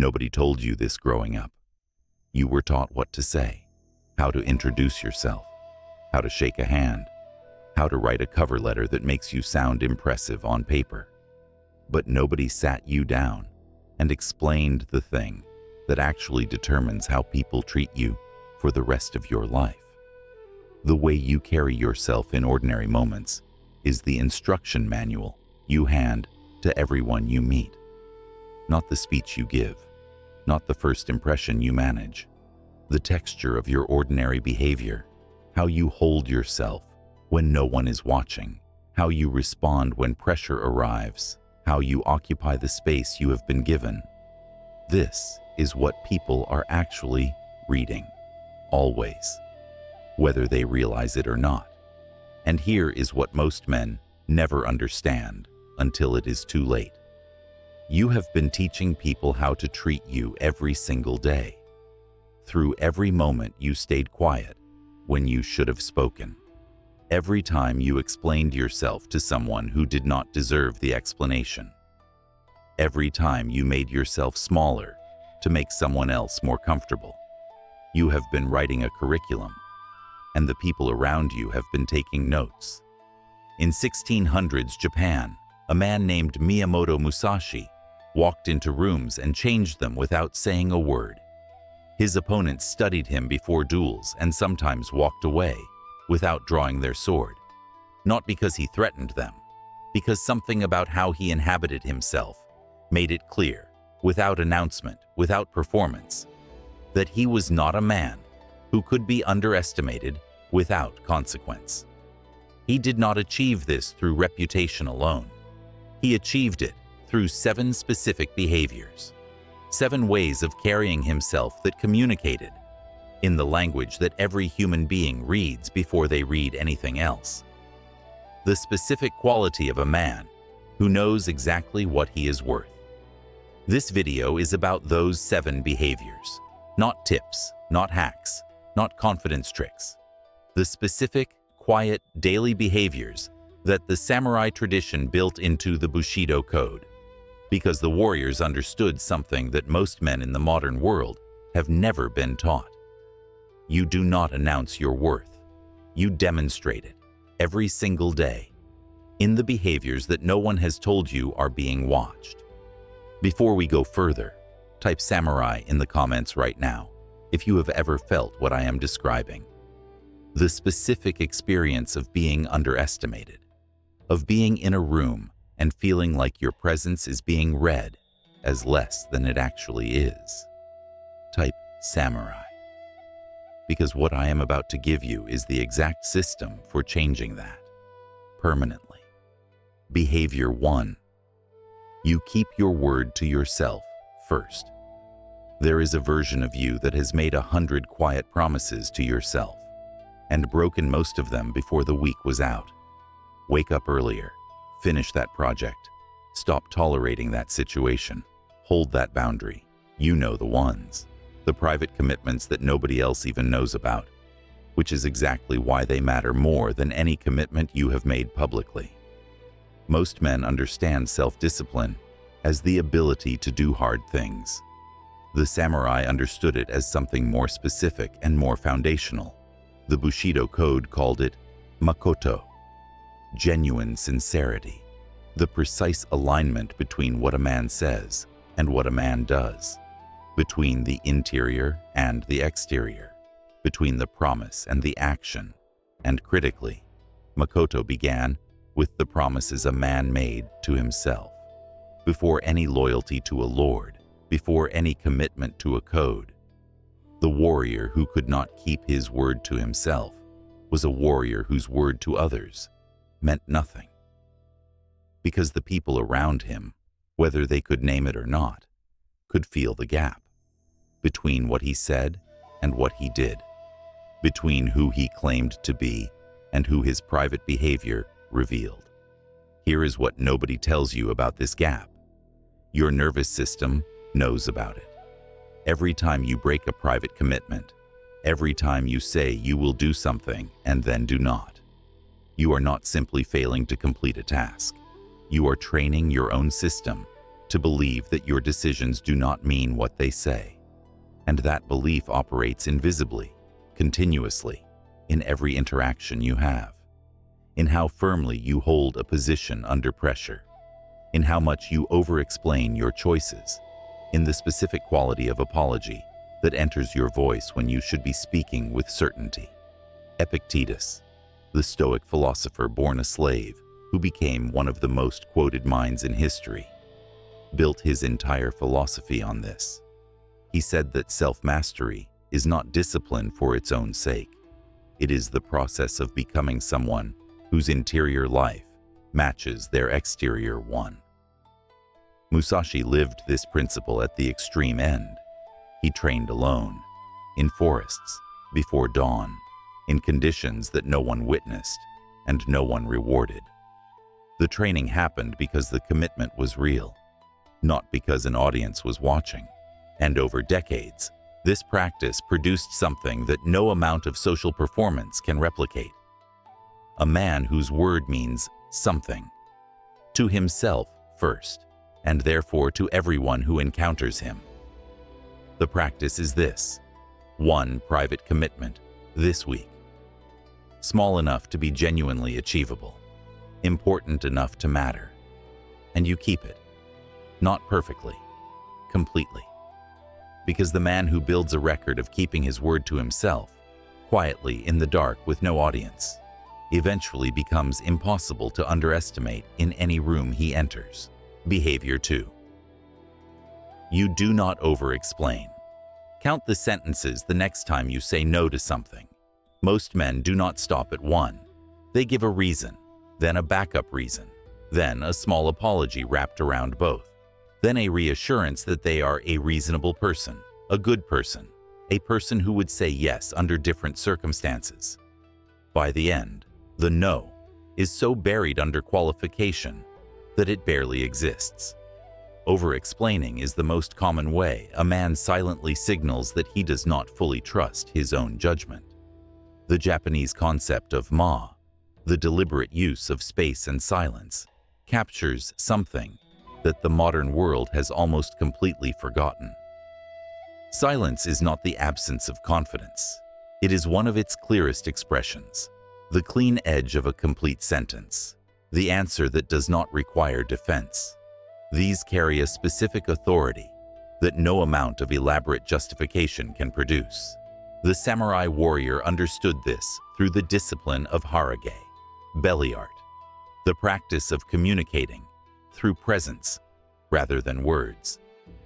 Nobody told you this growing up. You were taught what to say, how to introduce yourself, how to shake a hand, how to write a cover letter that makes you sound impressive on paper. But nobody sat you down and explained the thing that actually determines how people treat you for the rest of your life. The way you carry yourself in ordinary moments is the instruction manual you hand to everyone you meet. Not the speech you give, not the first impression you manage. The texture of your ordinary behavior, how you hold yourself when no one is watching, how you respond when pressure arrives, how you occupy the space you have been given. This is what people are actually reading, always, whether they realize it or not. And here is what most men never understand until it is too late. You have been teaching people how to treat you every single day. Through every moment you stayed quiet when you should have spoken. Every time you explained yourself to someone who did not deserve the explanation. Every time you made yourself smaller to make someone else more comfortable. You have been writing a curriculum, and the people around you have been taking notes. In 1600s Japan, a man named Miyamoto Musashi walked into rooms and changed them without saying a word. His opponents studied him before duels and sometimes walked away without drawing their sword. Not because he threatened them, because something about how he inhabited himself made it clear, without announcement, without performance, that he was not a man who could be underestimated without consequence. He did not achieve this through reputation alone. He achieved it through 7 specific behaviors, 7 ways of carrying himself that communicated in the language that every human being reads before they read anything else. The specific quality of a man who knows exactly what he is worth. This video is about those 7 behaviors, not tips, not hacks, not confidence tricks. The specific, quiet, daily behaviors that the samurai tradition built into the Bushido code, because the warriors understood something that most men in the modern world have never been taught. You do not announce your worth. You demonstrate it every single day in the behaviors that no one has told you are being watched. Before we go further, type samurai in the comments right now if you have ever felt what I am describing. The specific experience of being underestimated, of being in a room and feeling like your presence is being read as less than it actually is. Type samurai. Because what I am about to give you is the exact system for changing that permanently. Behavior 1. You keep your word to yourself first. There is a version of you that has made 100 quiet promises to yourself and broken most of them before the week was out. Wake up earlier, finish that project, stop tolerating that situation, hold that boundary. You know the ones. The private commitments that nobody else even knows about, which is exactly why they matter more than any commitment you have made publicly. Most men understand self-discipline as the ability to do hard things. The samurai understood it as something more specific and more foundational. The Bushido code called it Makoto, genuine sincerity, the precise alignment between what a man says and what a man does, between the interior and the exterior, between the promise and the action. And critically, Makoto began with the promises a man made to himself. Before any loyalty to a lord, before any commitment to a code, the warrior who could not keep his word to himself was a warrior whose word to others meant nothing. Because the people around him, whether they could name it or not, could feel the gap between what he said and what he did, between who he claimed to be and who his private behavior revealed. Here is what nobody tells you about this gap. Your nervous system knows about it. Every time you break a private commitment, every time you say you will do something and then do not, you are not simply failing to complete a task. You are training your own system to believe that your decisions do not mean what they say, and that belief operates invisibly, continuously, in every interaction you have, in how firmly you hold a position under pressure, in how much you over-explain your choices, in the specific quality of apology that enters your voice when you should be speaking with certainty. Epictetus, the Stoic philosopher born a slave who became one of the most quoted minds in history, built his entire philosophy on this. He said that self-mastery is not discipline for its own sake. It is the process of becoming someone whose interior life matches their exterior one. Musashi lived this principle at the extreme end. He trained alone, in forests, before dawn, in conditions that no one witnessed and no one rewarded. The training happened because the commitment was real, not because an audience was watching. And over decades, this practice produced something that no amount of social performance can replicate. A man whose word means something, to himself first, and therefore to everyone who encounters him. The practice is this: one private commitment this week, small enough to be genuinely achievable, important enough to matter, and you keep it, not perfectly, completely. Because the man who builds a record of keeping his word to himself, quietly in the dark with no audience, eventually becomes impossible to underestimate in any room he enters. Behavior 2. You do not over-explain. Count the sentences the next time you say no to something. Most men do not stop at one. They give a reason, then a backup reason, then a small apology wrapped around both, then a reassurance that they are a reasonable person, a good person, a person who would say yes under different circumstances. By the end, the no is so buried under qualification that it barely exists. Over-explaining is the most common way a man silently signals that he does not fully trust his own judgment. The Japanese concept of ma, the deliberate use of space and silence, captures something that the modern world has almost completely forgotten. Silence is not the absence of confidence. It is one of its clearest expressions, the clean edge of a complete sentence, the answer that does not require defense. These carry a specific authority that no amount of elaborate justification can produce. The samurai warrior understood this through the discipline of harage, belly art, the practice of communicating through presence rather than words,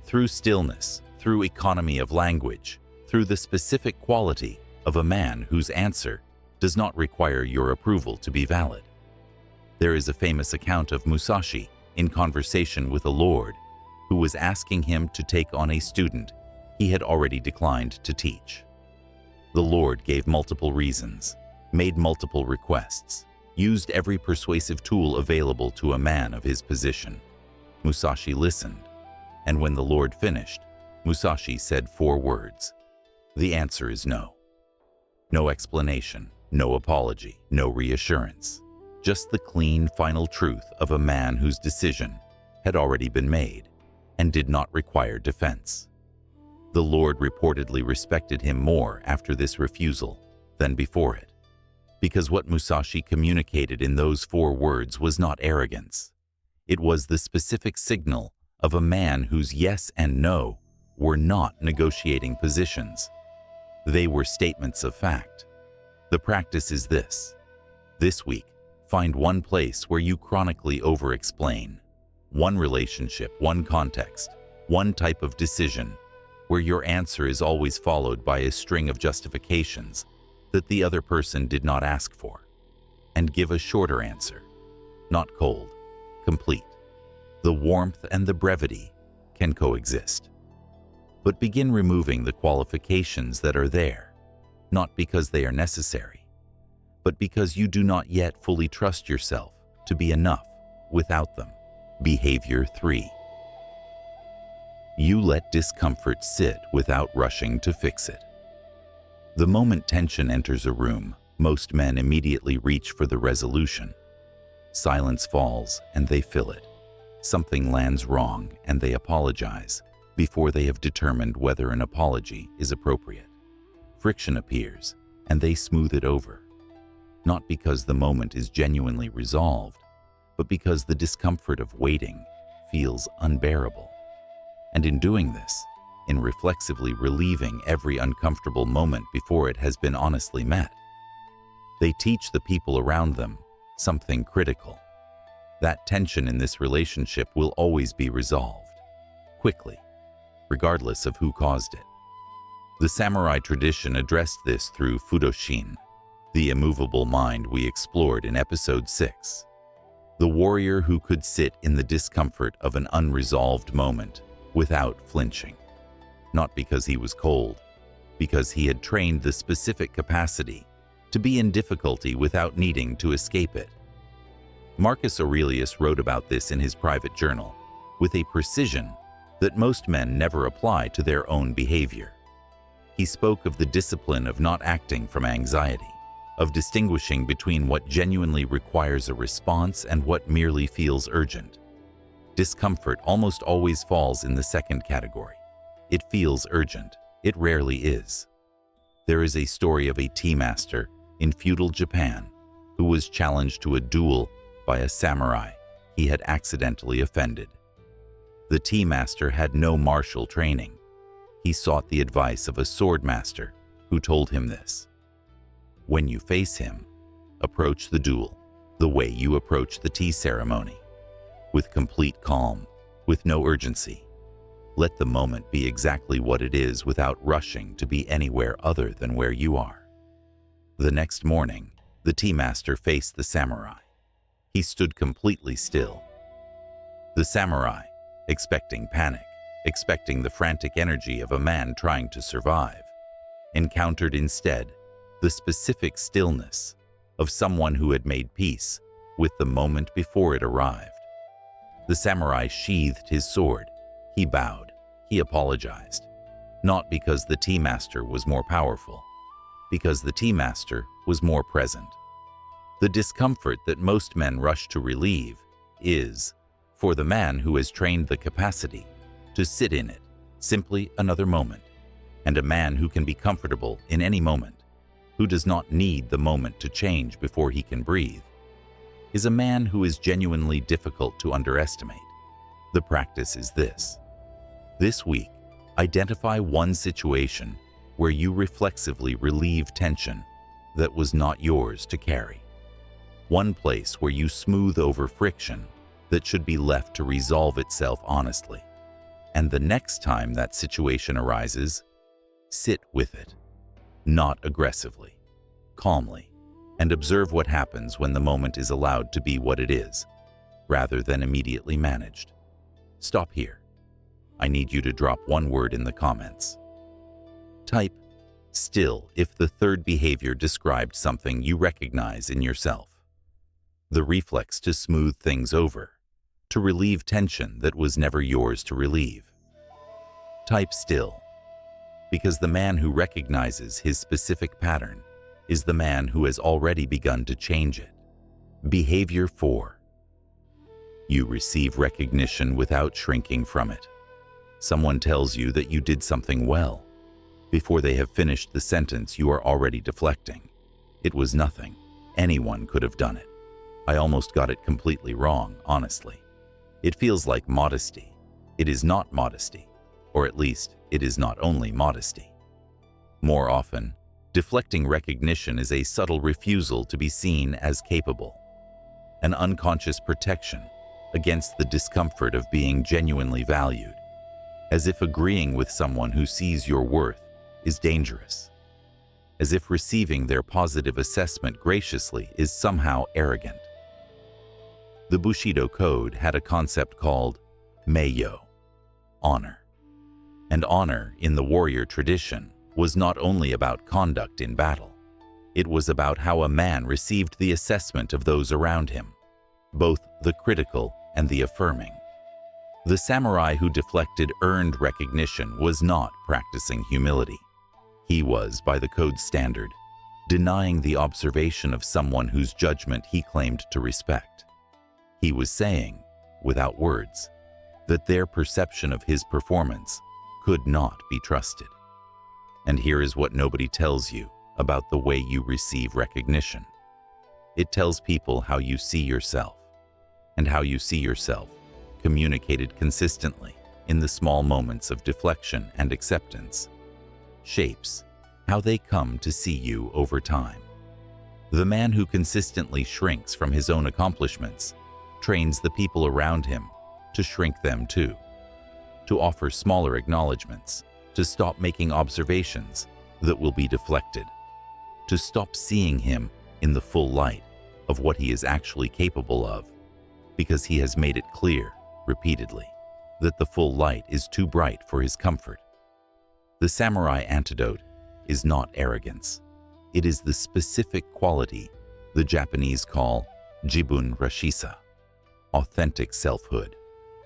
through stillness, through economy of language, through the specific quality of a man whose answer does not require your approval to be valid. There is a famous account of Musashi in conversation with a lord who was asking him to take on a student he had already declined to teach. The lord gave multiple reasons, made multiple requests, used every persuasive tool available to a man of his position. Musashi listened, and when the lord finished, Musashi said 4 words. The answer is no. No explanation, no apology, no reassurance. Just the clean, final truth of a man whose decision had already been made and did not require defense. The Lord reportedly respected him more after this refusal than before it, because what Musashi communicated in those 4 words was not arrogance. It was the specific signal of a man whose yes and no were not negotiating positions. They were statements of fact. The practice is this. This week, find one place where you chronically over-explain, one relationship, one context, one type of decision, where your answer is always followed by a string of justifications that the other person did not ask for, and give a shorter answer, not cold, complete. The warmth and the brevity can coexist. But begin removing the qualifications that are there, not because they are necessary, but because you do not yet fully trust yourself to be enough without them. Behavior 3. You let discomfort sit without rushing to fix it. The moment tension enters a room, most men immediately reach for the resolution. Silence falls and they fill it. Something lands wrong and they apologize before they have determined whether an apology is appropriate. Friction appears and they smooth it over, not because the moment is genuinely resolved, but because the discomfort of waiting feels unbearable. And in doing this, in reflexively relieving every uncomfortable moment before it has been honestly met, they teach the people around them something critical. That tension in this relationship will always be resolved, quickly, regardless of who caused it. The samurai tradition addressed this through Fudoshin, the immovable mind we explored in episode 6. The warrior who could sit in the discomfort of an unresolved moment without flinching. Not because he was cold, because he had trained the specific capacity to be in difficulty without needing to escape it. Marcus Aurelius wrote about this in his private journal with a precision that most men never apply to their own behavior. He spoke of the discipline of not acting from anxiety, of distinguishing between what genuinely requires a response and what merely feels urgent. Discomfort almost always falls in the second category. It feels urgent. It rarely is. There is a story of a tea master in feudal Japan who was challenged to a duel by a samurai he had accidentally offended. The tea master had no martial training. He sought the advice of a sword master who told him this: when you face him, approach the duel the way you approach the tea ceremony, with complete calm, with no urgency. Let the moment be exactly what it is without rushing to be anywhere other than where you are. The next morning, the tea master faced the samurai. He stood completely still. The samurai, expecting panic, expecting the frantic energy of a man trying to survive, encountered instead the specific stillness of someone who had made peace with the moment before it arrived. The samurai sheathed his sword. He bowed. He apologized. Not because the tea master was more powerful, because the tea master was more present. The discomfort that most men rush to relieve is, for the man who has trained the capacity to sit in it, simply another moment. And a man who can be comfortable in any moment, who does not need the moment to change before he can breathe, is a man who is genuinely difficult to underestimate. The practice is this. This week, identify one situation where you reflexively relieve tension that was not yours to carry. One place where you smooth over friction that should be left to resolve itself honestly. And the next time that situation arises, sit with it, not aggressively, calmly, and observe what happens when the moment is allowed to be what it is, rather than immediately managed. Stop here. I need you to drop one word in the comments. Type still if the third behavior described something you recognize in yourself. The reflex to smooth things over, to relieve tension that was never yours to relieve. Type still, because the man who recognizes his specific pattern is the man who has already begun to change it. Behavior 4. You receive recognition without shrinking from it. Someone tells you that you did something well. Before they have finished the sentence, you are already deflecting. It was nothing. Anyone could have done it. I almost got it completely wrong, honestly. It feels like modesty. It is not modesty, or at least it is not only modesty. More often, deflecting recognition is a subtle refusal to be seen as capable, an unconscious protection against the discomfort of being genuinely valued, as if agreeing with someone who sees your worth is dangerous, as if receiving their positive assessment graciously is somehow arrogant. The Bushido code had a concept called meiyo, honor. And honor in the warrior tradition was not only about conduct in battle. It was about how a man received the assessment of those around him, both the critical and the affirming. The samurai who deflected earned recognition was not practicing humility. He was, by the code's standard, denying the observation of someone whose judgment he claimed to respect. He was saying, without words, that their perception of his performance could not be trusted. And here is what nobody tells you about the way you receive recognition. It tells people how you see yourself, and how you see yourself communicated consistently in the small moments of deflection and acceptance shapes how they come to see you over time. The man who consistently shrinks from his own accomplishments trains the people around him to shrink them too, to offer smaller acknowledgments, to stop making observations that will be deflected, to stop seeing him in the full light of what he is actually capable of, because he has made it clear repeatedly that the full light is too bright for his comfort. The samurai antidote is not arrogance. It is the specific quality the Japanese call jibun rashisa, authentic selfhood,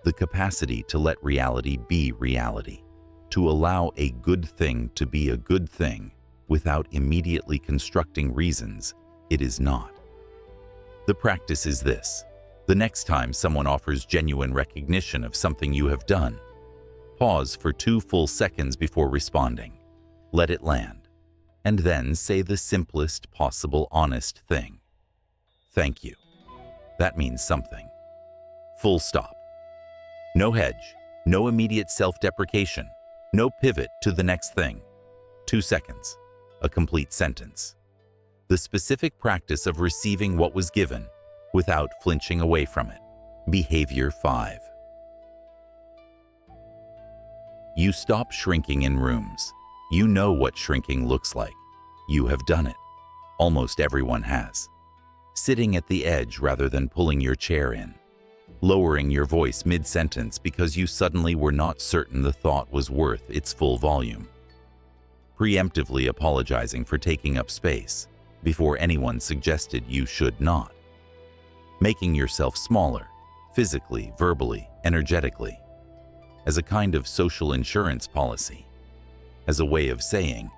the capacity to let reality be reality, to allow a good thing to be a good thing without immediately constructing reasons it is not. The practice is this: the next time someone offers genuine recognition of something you have done, pause for 2 full seconds before responding. Let it land, and then say the simplest possible honest thing. Thank you. That means something. Full stop. No hedge, no immediate self-deprecation, no pivot to the next thing. 2 seconds, a complete sentence. The specific practice of receiving what was given without flinching away from it. Behavior 5. You stop shrinking in rooms. You know what shrinking looks like. You have done it. Almost everyone has. Sitting at the edge rather than pulling your chair in. Lowering your voice mid-sentence because you suddenly were not certain the thought was worth its full volume. Preemptively apologizing for taking up space before anyone suggested you should not. Making yourself smaller, physically, verbally, energetically, as a kind of social insurance policy, as a way of saying,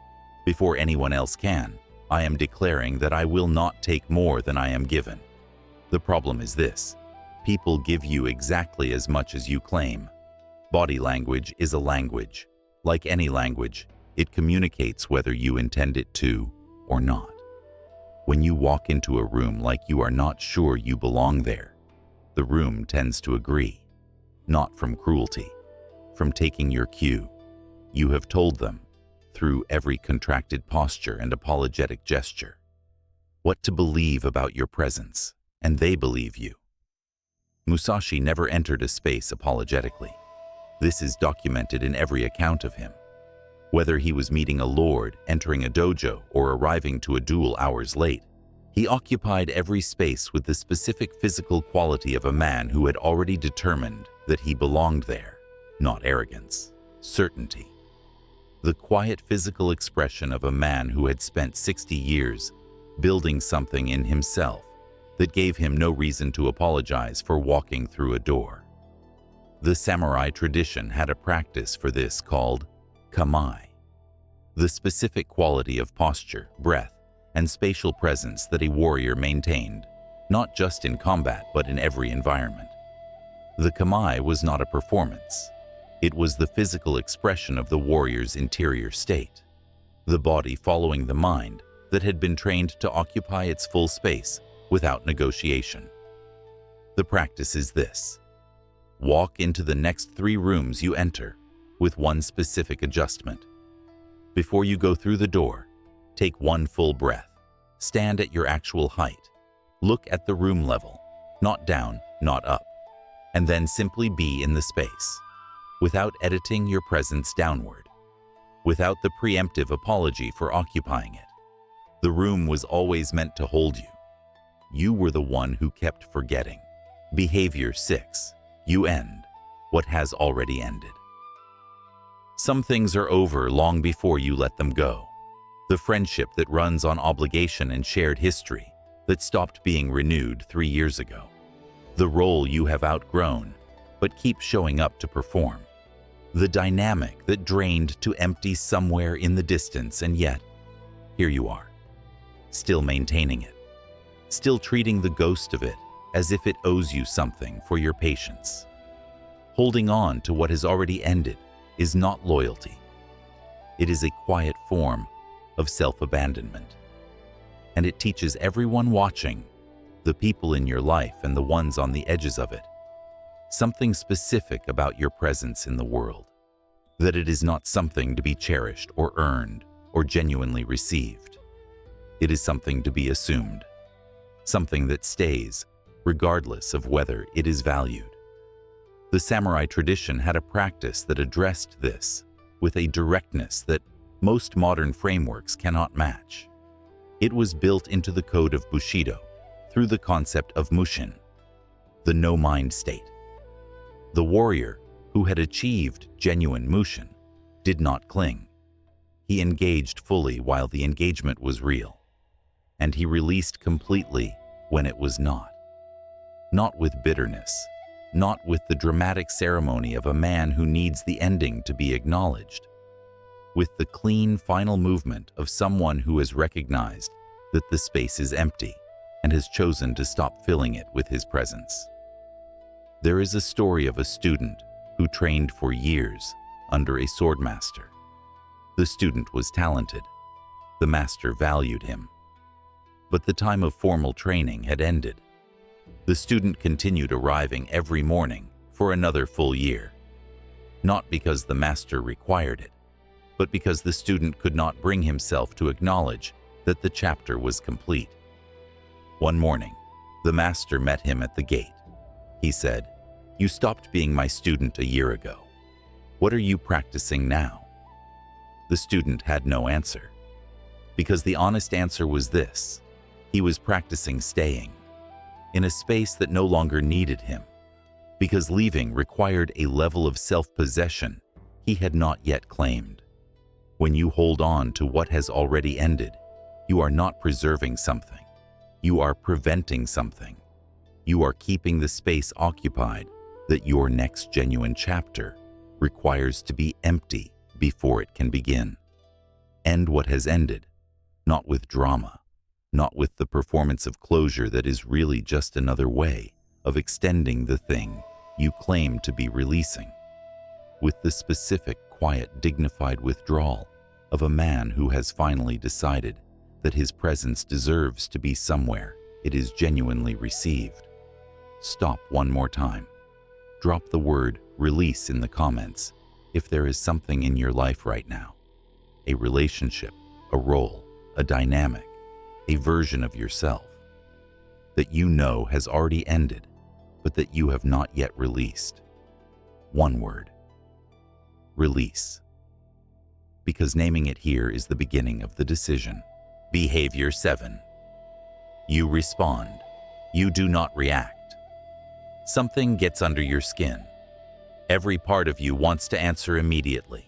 before anyone else can, I am declaring that I will not take more than I am given. The problem is this: people give you exactly as much as you claim. Body language is a language. Like any language, it communicates whether you intend it to or not. When you walk into a room like you are not sure you belong there, the room tends to agree, not from cruelty, from taking your cue. You have told them, through every contracted posture and apologetic gesture, what to believe about your presence, and they believe you. Musashi never entered a space apologetically. This is documented in every account of him. Whether he was meeting a lord, entering a dojo, or arriving to a duel hours late, he occupied every space with the specific physical quality of a man who had already determined that he belonged there. Not arrogance, certainty. The quiet physical expression of a man who had spent 60 years building something in himself that gave him no reason to apologize for walking through a door. The samurai tradition had a practice for this called kamae, the specific quality of posture, breath, and spatial presence that a warrior maintained, not just in combat but in every environment. The kamae was not a performance. It was the physical expression of the warrior's interior state, the body following the mind that had been trained to occupy its full space without negotiation. The practice is this: walk into the next 3 rooms you enter with one specific adjustment. Before you go through the door, take 1 full breath. Stand at your actual height. Look at the room level, not down, not up, and then simply be in the space, without editing your presence downward, without the preemptive apology for occupying it. The room was always meant to hold you. You were the one who kept forgetting. Behavior 6. You end what has already ended. Some things are over long before you let them go. The friendship that runs on obligation and shared history that stopped being renewed 3 years ago. The role you have outgrown but keep showing up to perform. The dynamic that drained to empty somewhere in the distance, and yet, here you are, still maintaining it, still treating the ghost of it as if it owes you something for your patience. Holding on to what has already ended is not loyalty. It is a quiet form of self-abandonment. And it teaches everyone watching, the people in your life and the ones on the edges of it, something specific about your presence in the world. That it is not something to be cherished or earned or genuinely received. It is something to be assumed. Something that stays, regardless of whether it is valued. The samurai tradition had a practice that addressed this with a directness that most modern frameworks cannot match. It was built into the code of Bushido through the concept of mushin, the no-mind state. The warrior who had achieved genuine mushin did not cling. He engaged fully while the engagement was real, and he released completely when it was not. Not with bitterness, not with the dramatic ceremony of a man who needs the ending to be acknowledged. With the clean final movement of someone who has recognized that the space is empty and has chosen to stop filling it with his presence. There is a story of a student who trained for years under a swordmaster. The student was talented. The master valued him. But the time of formal training had ended. The student continued arriving every morning for another full year, not because the master required it, but because the student could not bring himself to acknowledge that the chapter was complete. One morning, the master met him at the gate. He said, "You stopped being my student a year ago. What are you practicing now?" The student had no answer, because the honest answer was this: he was practicing staying in a space that no longer needed him, because leaving required a level of self-possession he had not yet claimed. When you hold on to what has already ended, you are not preserving something. You are preventing something. You are keeping the space occupied that your next genuine chapter requires to be empty before it can begin. End what has ended, not with drama, not with the performance of closure that is really just another way of extending the thing you claim to be releasing, with the specific, quiet, dignified withdrawal of a man who has finally decided that his presence deserves to be somewhere it is genuinely received. Stop one more time. Drop the word "release" in the comments if there is something in your life right now, a relationship, a role, a dynamic, a version of yourself that you know has already ended, but that you have not yet released. One word: release. Because naming it here is the beginning of the decision. Behavior 7. You respond. You do not react. Something gets under your skin. Every part of you wants to answer immediately,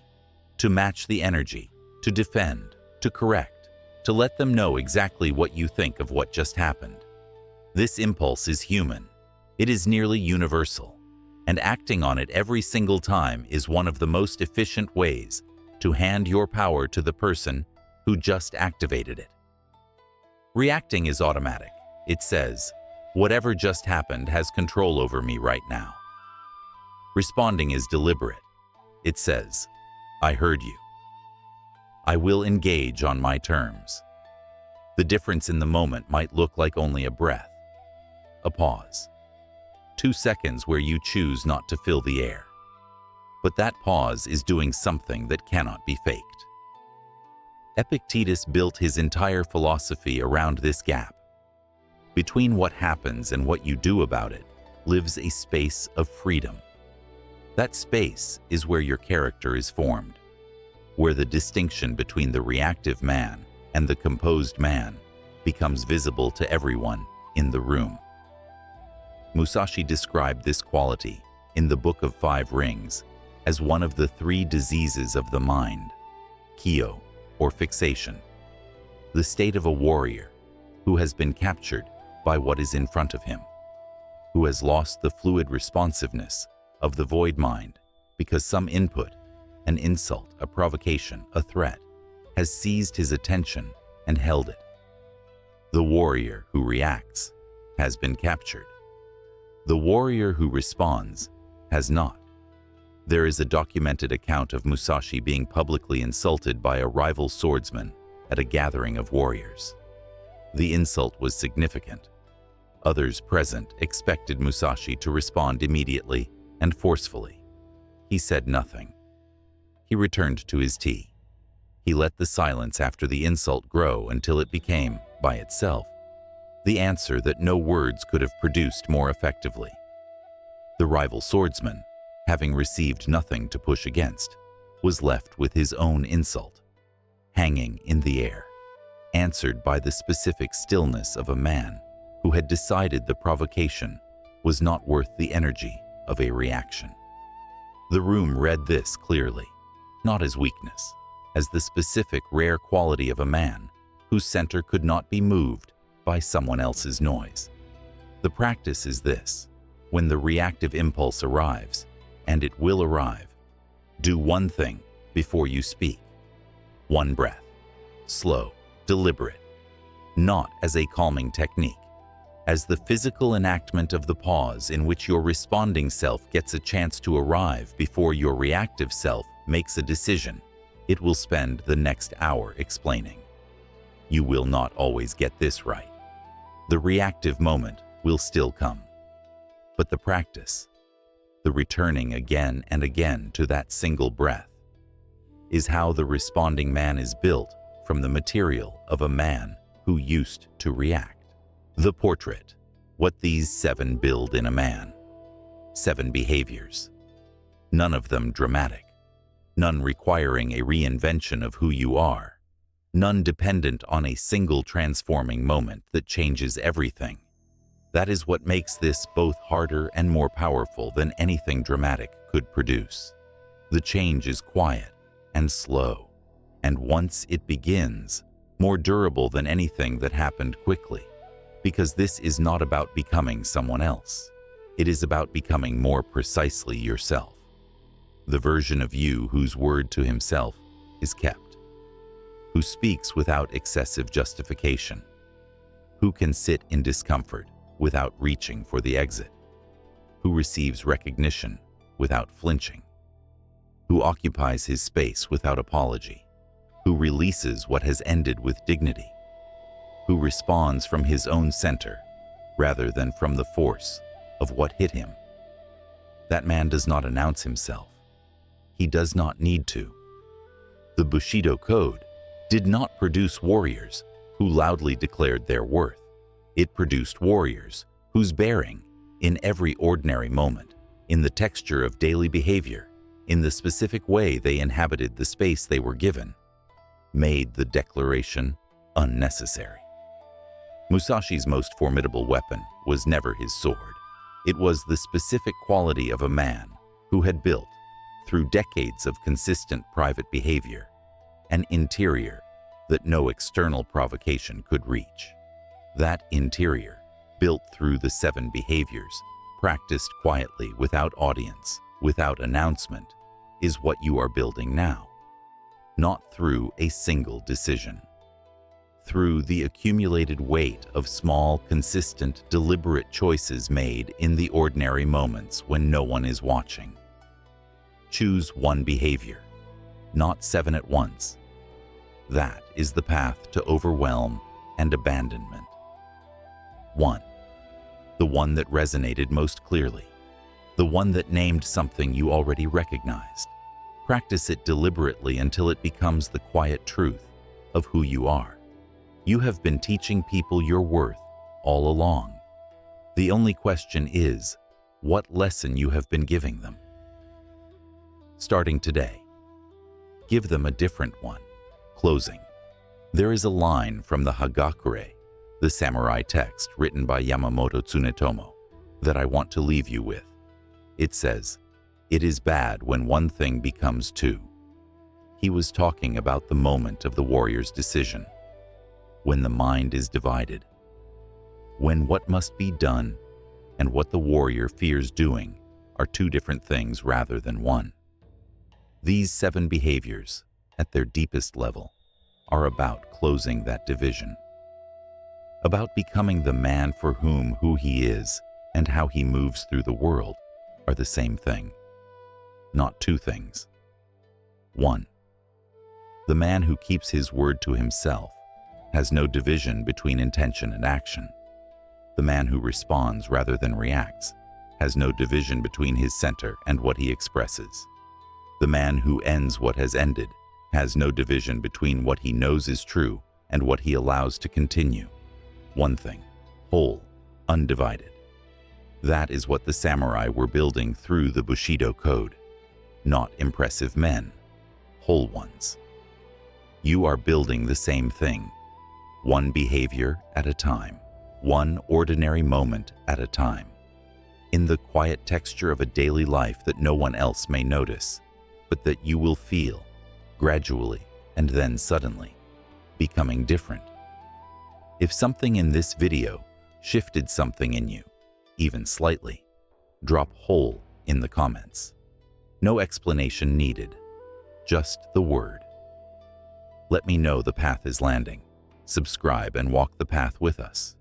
to match the energy, to defend, to correct, to let them know exactly what you think of what just happened. This impulse is human. It is nearly universal, and acting on it every single time is one of the most efficient ways to hand your power to the person who just activated it. Reacting is automatic. It says, "Whatever just happened has control over me right now." Responding is deliberate. It says, "I heard you. I will engage on my terms." The difference in the moment might look like only a breath, a pause, 2 seconds where you choose not to fill the air. But that pause is doing something that cannot be faked. Epictetus built his entire philosophy around this gap. Between what happens and what you do about it lives a space of freedom. That space is where your character is formed, where the distinction between the reactive man and the composed man becomes visible to everyone in the room. Musashi described this quality in the Book of 5 Rings as one of the 3 diseases of the mind: kyo, or fixation, the state of a warrior who has been captured by what is in front of him, who has lost the fluid responsiveness of the void mind because some input, an insult, a provocation, a threat, has seized his attention and held it. The warrior who reacts has been captured. The warrior who responds has not. There is a documented account of Musashi being publicly insulted by a rival swordsman at a gathering of warriors. The insult was significant. Others present expected Musashi to respond immediately and forcefully. He said nothing. He returned to his tea. He let the silence after the insult grow until it became, by itself, the answer that no words could have produced more effectively. The rival swordsman, having received nothing to push against, was left with his own insult, hanging in the air, answered by the specific stillness of a man who had decided the provocation was not worth the energy of a reaction. The room read this clearly, not as weakness, as the specific rare quality of a man whose center could not be moved by someone else's noise. The practice is this: when the reactive impulse arrives, and it will arrive, do one thing before you speak. One breath, slow, deliberate, not as a calming technique, as the physical enactment of the pause in which your responding self gets a chance to arrive before your reactive self makes a decision. It will spend the next hour explaining. You will not always get this right. The reactive moment will still come. But the practice, the returning again and again to that single breath, is how the responding man is built from the material of a man who used to react. The portrait, what these 7 build in a man. 7 behaviors. None of them dramatic. None requiring a reinvention of who you are. None dependent on a single transforming moment that changes everything. That is what makes this both harder and more powerful than anything dramatic could produce. The change is quiet and slow, and once it begins, more durable than anything that happened quickly. Because this is not about becoming someone else. It is about becoming more precisely yourself. The version of you whose word to himself is kept, who speaks without excessive justification, who can sit in discomfort without reaching for the exit, who receives recognition without flinching, who occupies his space without apology, who releases what has ended with dignity, who responds from his own center rather than from the force of what hit him. That man does not announce himself. He does not need to. The Bushido code did not produce warriors who loudly declared their worth. It produced warriors whose bearing, in every ordinary moment, in the texture of daily behavior, in the specific way they inhabited the space they were given, made the declaration unnecessary. Musashi's most formidable weapon was never his sword. It was the specific quality of a man who had built, through decades of consistent private behavior, an interior that no external provocation could reach. That interior, built through the 7 behaviors, practiced quietly without audience, without announcement, is what you are building now. Not through a single decision. Through the accumulated weight of small, consistent, deliberate choices made in the ordinary moments when no one is watching. Choose one behavior, not 7 at once. That is the path to overwhelm and abandonment. 1. The one that resonated most clearly. The one that named something you already recognized. Practice it deliberately until it becomes the quiet truth of who you are. You have been teaching people your worth all along. The only question is what lesson you have been giving them. Starting today, give them a different one. Closing. There is a line from the Hagakure, the samurai text written by Yamamoto Tsunetomo, that I want to leave you with. It says, "It is bad when one thing becomes 2. He was talking about the moment of the warrior's decision, when the mind is divided, when what must be done and what the warrior fears doing are 2 different things rather than one. These 7 behaviors, at their deepest level, are about closing that division, about becoming the man for whom who he is and how he moves through the world are the same thing, not two things. 1. The man who keeps his word to himself has no division between intention and action. The man who responds rather than reacts has no division between his center and what he expresses. The man who ends what has ended has no division between what he knows is true and what he allows to continue. One thing, whole, undivided. That is what the samurai were building through the Bushido code. Not impressive men, whole ones. You are building the same thing, one behavior at a time, one ordinary moment at a time, in the quiet texture of a daily life that no one else may notice, but that you will feel, gradually and then suddenly, becoming different. If something in this video shifted something in you, even slightly, drop whole in the comments. No explanation needed, just the word. Let me know the path is landing. Subscribe and walk the path with us.